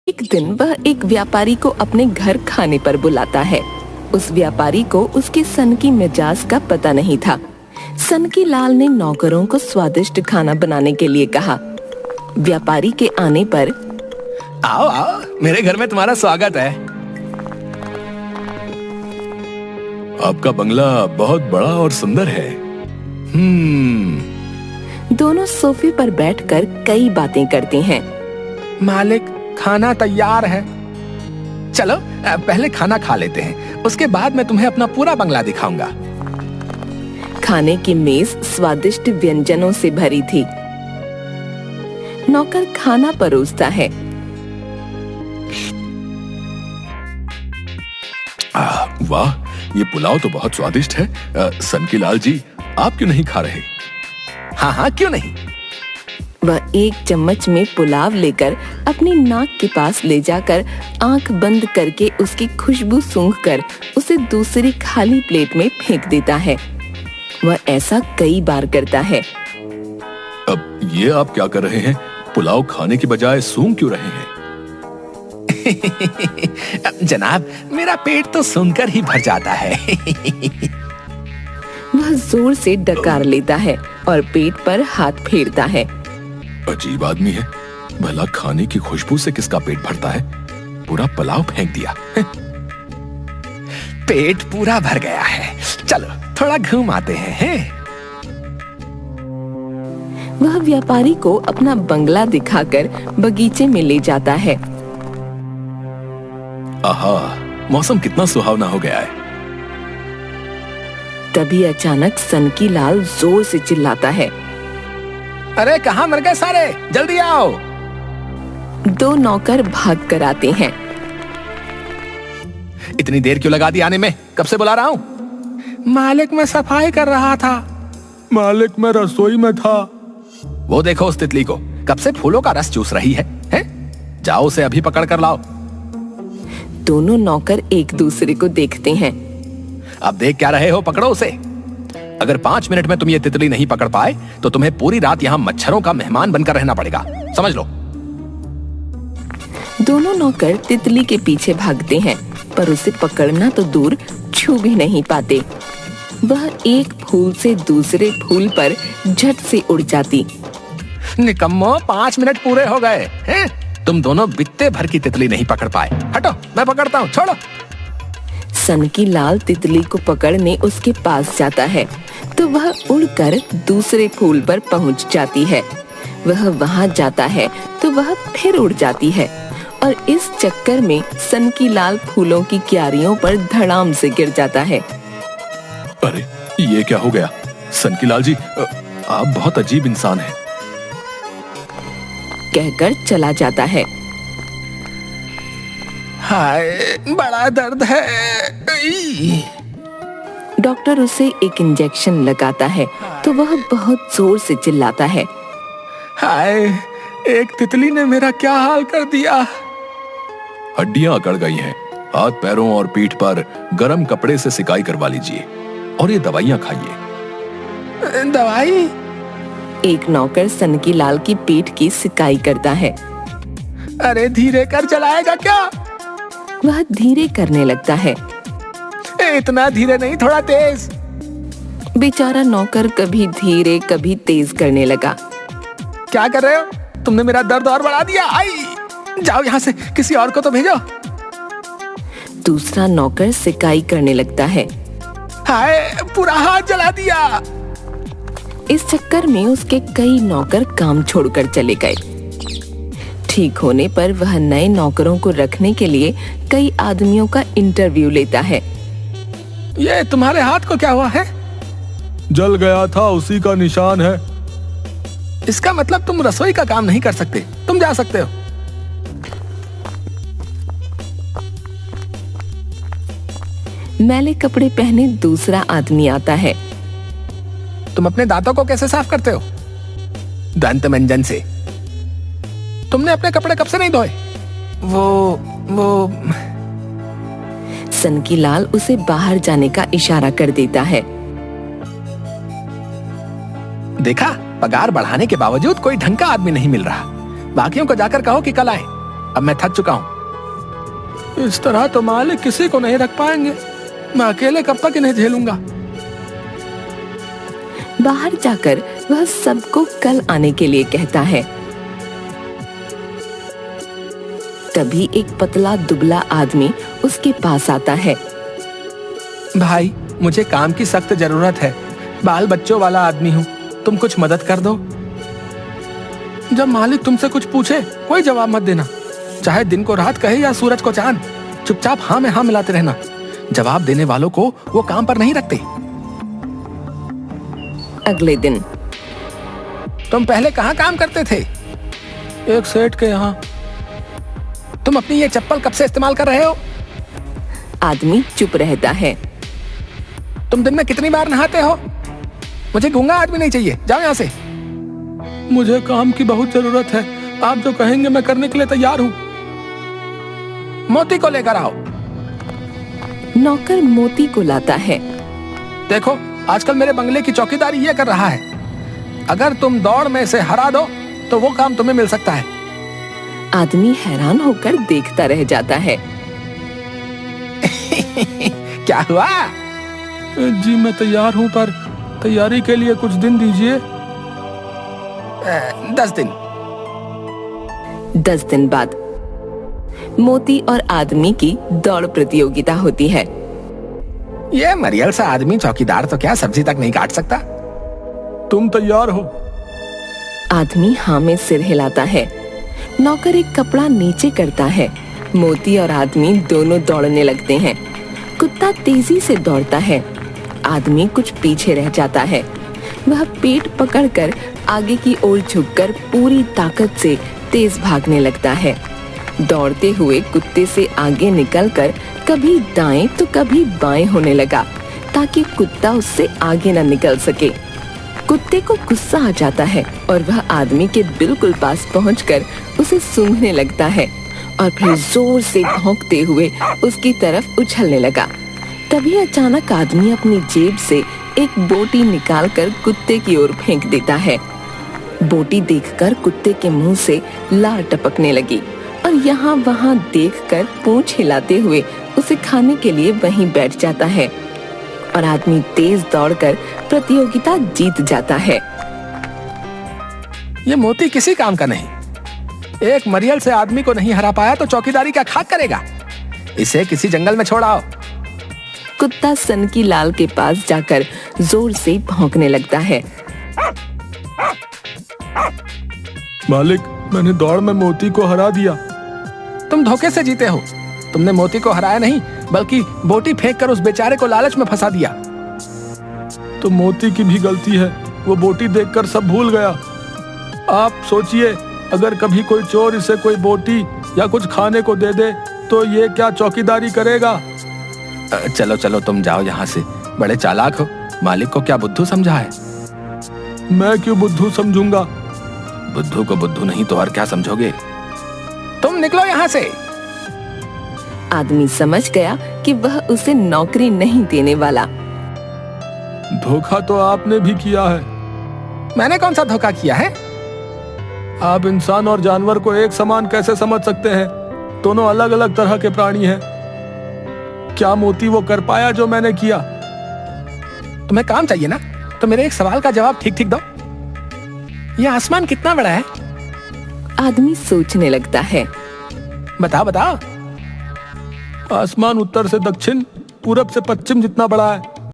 एक दिन वह एक व्यापारी को अपने घर खाने पर बुलाता है। उस व्यापारी को उसके सन की मिजाज का पता नहीं था। सनकी लाल ने नौकरों को स्वादिष्ट खाना बनाने के लिए कहा। व्यापारी के आने पर आओ आओ, मेरे घर में तुम्हारा स्वागत है। आपका बंगला बहुत बड़ा और सुंदर है। दोनों सोफे पर बैठकर कई बातें करते हैं। मालिक, खाना तैयार है। चलो पहले खाना खा लेते हैं, उसके बाद मैं तुम्हें अपना पूरा बंगला दिखाऊंगा। खाने की मेज स्वादिष्ट व्यंजनों से भरी थी। नौकर खाना परोसता है। वाह, ये पुलाव तो बहुत स्वादिष्ट है। सनकी लाल जी, आप क्यों नहीं खा रहे? हाँ हाँ, क्यों नहीं। वह एक चम्मच में पुलाव लेकर अपनी नाक के पास ले जाकर आंख बंद करके उसकी खुशबू सूंघकर उसे दूसरी खाली प्लेट में फेंक देता है। वह ऐसा कई बार करता है। अब ये आप क्या कर रहे हैं? पुलाव खाने की बजाय सूंघ क्यों रहे हैं? जनाब, मेरा पेट तो सूंघकर ही भर जाता है। वह जोर से डकार लेता है और पेट पर हाथ फेरता है। अजीब आदमी है, भला खाने की खुशबू से किसका पेट भरता है? पूरा पुलाव फेंक दिया। पेट पूरा भर गया है, चलो थोड़ा घूम आते हैं। वह व्यापारी को अपना बंगला दिखाकर बगीचे में ले जाता है। आहा, मौसम कितना सुहावना हो गया है। तभी अचानक सनकी लाल जोर से चिल्लाता है। अरे कहाँ मर गए सारे, जल्दी आओ। दो नौकर भाग कर आते हैं। इतनी देर क्यों लगा दी आने में? कब से बुला रहा हूँ। मालिक, मैं सफाई कर रहा था। मालिक, मैं रसोई में था। वो देखो उस तितली को, कब से फूलों का रस चूस रही है? जाओ उसे अभी पकड़ कर लाओ। दोनों नौकर एक दूसरे को देखते हैं। अब देख क्या रहे हो, पकड़ो उसे। अगर 5 मिनट में तुम ये तितली नहीं पकड़ पाए तो तुम्हें पूरी रात यहाँ मच्छरों का मेहमान बनकर रहना पड़ेगा, समझ लो। दोनों नौकर तितली के पीछे भागते हैं, पर उसे पकड़ना तो दूर, छू भी नहीं पाते। वह एक फूल से दूसरे फूल पर झट से उड़ जाती। निकम्मो, 5 मिनट पूरे हो गए हैं? तुम दोनों बित्ते भर की तितली नहीं पकड़ पाए। हटो, मैं पकड़ता हूँ, छोड़ो। सनकी लाल तितली को पकड़ने उसके पास जाता है तो वह उड़कर दूसरे फूल पर पहुंच जाती है। वह वहां जाता है तो वह फिर उड़ जाती है और इस चक्कर में सनकी लाल फूलों की क्यारियों पर धड़ाम से गिर जाता है। अरे ये क्या हो गया? सनकी लाल जी, आप बहुत अजीब इंसान हैं। कहकर चला जाता है। हाय, बड़ा दर्द है। डॉक्टर उसे एक इंजेक्शन लगाता है तो वह बहुत जोर से चिल्लाता है। हाय, एक तितली ने मेरा क्या हाल कर दिया। हड्डियां अकड़ गई हैं, हाथ पैरों और पीठ पर गर्म कपड़े से सिकाई करवा लीजिए और ये दवाइयां खाइए। दवाई? एक नौकर सनकी लाल की पीठ की सिकाई करता है। अरे धीरे कर, चलाएगा क्या? वह धीरे करने लगता है। इतना धीरे नहीं, थोड़ा तेज। बेचारा नौकर कभी धीरे कभी तेज करने लगा। क्या कर रहे हो? तुमने मेरा दर्द और बढ़ा दिया। आई, जाओ यहाँ से, किसी और को तो भेजो। दूसरा नौकर सिकाई करने लगता है। हाय, पूरा हाथ जला दिया। इस चक्कर में उसके कई नौकर काम छोड़कर चले गए। ठीक होने पर वह नए नौकरों को रखने के लिए कई आदमियों का इंटरव्यू लेता है। ये तुम्हारे हाथ को क्या हुआ है? जल गया था, उसी का निशान है। इसका मतलब तुम रसोई का काम नहीं कर सकते, तुम जा सकते हो। मैले कपड़े पहने दूसरा आदमी आता है। तुम अपने दांतों को कैसे साफ करते हो? दंत मंजन से। तुमने अपने कपड़े कब से नहीं धोए? वो सनकी लाल उसे बाहर जाने का इशारा कर देता है। देखा, पगार बढ़ाने के बावजूद कोई ढंग का आदमी नहीं मिल रहा। बाकियों को जाकर कहो कि कल आए। अब मैं थक चुका हूँ। इस तरह तो मालिक किसी को नहीं रख पाएंगे। मैं अकेले कब तक इन्हें झेलूंगा। बाहर जाकर वह सबको कल आने के लिए कहता है। तभी एक पतला दुबला आदमी उसके पास आता है। भाई, मुझे काम की सख्त जरूरत है। बाल बच्चों वाला आदमी हूँ, तुम कुछ मदद कर दो। जब मालिक तुमसे कुछ पूछे कोई जवाब मत देना, चाहे दिन को रात कहे या सूरज को चांद। चुपचाप हाँ में हाँ मिलाते रहना। जवाब देने वालों को वो काम पर नहीं रखते। अगले दिन तुम पहले कहाँ काम करते थे? एक सेठ के यहाँ। तुम अपनी ये चप्पल कब से इस्तेमाल कर रहे हो? आदमी चुप रहता है। तुम दिन में कितनी बार नहाते हो? मुझे गूंगा आदमी नहीं चाहिए, जाओ यहाँ से। मुझे काम की बहुत जरूरत है, आप जो कहेंगे मैं करने के लिए तैयार हूँ। मोती को लेकर आओ। नौकर मोती को लाता है। देखो, आजकल मेरे बंगले की चौकीदारी ये कर रहा है। अगर तुम दौड़ में से हरा दो तो वो काम तुम्हें मिल सकता है। आदमी हैरान होकर देखता रह जाता है। क्या हुआ? जी मैं तैयार हूँ, पर तैयारी के लिए कुछ दिन दीजिए। 10 दिन। 10 दिन बाद मोती और आदमी की दौड़ प्रतियोगिता होती है। ये मरियल सा आदमी चौकीदार तो क्या सब्जी तक नहीं काट सकता। तुम तैयार हो? आदमी हाँ में सिर हिलाता है। नौकर एक कपड़ा नीचे करता है। मोती और आदमी दोनों दौड़ने लगते हैं। कुत्ता तेजी से दौड़ता है। आदमी कुछ पीछे रह जाता है। वह पेट पकड़कर आगे की ओर झुककर पूरी ताकत से तेज भागने लगता है। दौड़ते हुए कुत्ते से आगे निकलकर कभी दाएं तो कभी बाएं होने लगा, ताकि कुत्ता उससे आगे न निकल सके। कुत्ते को गुस्सा आ जाता है और वह आदमी के बिल्कुल पास पहुंचकर उसे सूंघने लगता है और फिर जोर से भौंकते हुए उसकी तरफ उछलने लगा। तभी अचानक आदमी अपनी जेब से एक बोटी निकालकर कुत्ते की ओर फेंक देता है। बोटी देखकर कुत्ते के मुंह से लार टपकने लगी और यहाँ वहाँ देखकर पूंछ हिलाते हुए उसे खाने के लिए वहीं बैठ जाता है और आदमी तेज दौड़कर प्रतियोगिता जीत जाता है। ये मोती किसी काम का नहीं। एक मरियल से आदमी को नहीं हरा पाया तो चौकीदारी क्या खाक करेगा। इसे किसी जंगल में छोड़ आओ। कुत्ता सनकी लाल के पास जाकर जोर से भौंकने लगता है। मालिक, मैंने दौड़ में मोती को हरा दिया। तुम धोखे से जीते हो। तुमने मोती को हराया नहीं, बल्कि बोटी फेंककर उस बेचारे को लालच में फंसा दिया। तो मोती की भी गलती है, वो बोटी देखकर सब भूल गया। आप सोचिए, अगर कभी कोई चोर इसे कोई बोटी या कुछ खाने को दे दे तो ये क्या चौकीदारी करेगा। चलो चलो तुम जाओ यहाँ से, बड़े चालाक हो। मालिक को क्या बुद्धू समझा है? मैं क्यों बुद्धू समझूंगा? बुद्धू को बुद्धू नहीं तो और क्या समझोगे? तुम निकलो यहाँ से। आदमी समझ गया कि वह उसे नौकरी नहीं देने वाला। धोखा तो आपने भी किया है। मैंने कौन सा धोखा किया है? आप इंसान और जानवर को एक समान कैसे समझ सकते हैं? दोनों अलग अलग तरह के प्राणी हैं। क्या मोती वो कर पाया जो मैंने किया? तुम्हें काम चाहिए ना, तो मेरे एक सवाल का जवाब ठीक ठीक दो। ये आसमान कितना बड़ा है? आदमी सोचने लगता है। बताओ बताओ। आसमान उत्तर से दक्षिण, पूरब से पश्चिम जितना बड़ा है।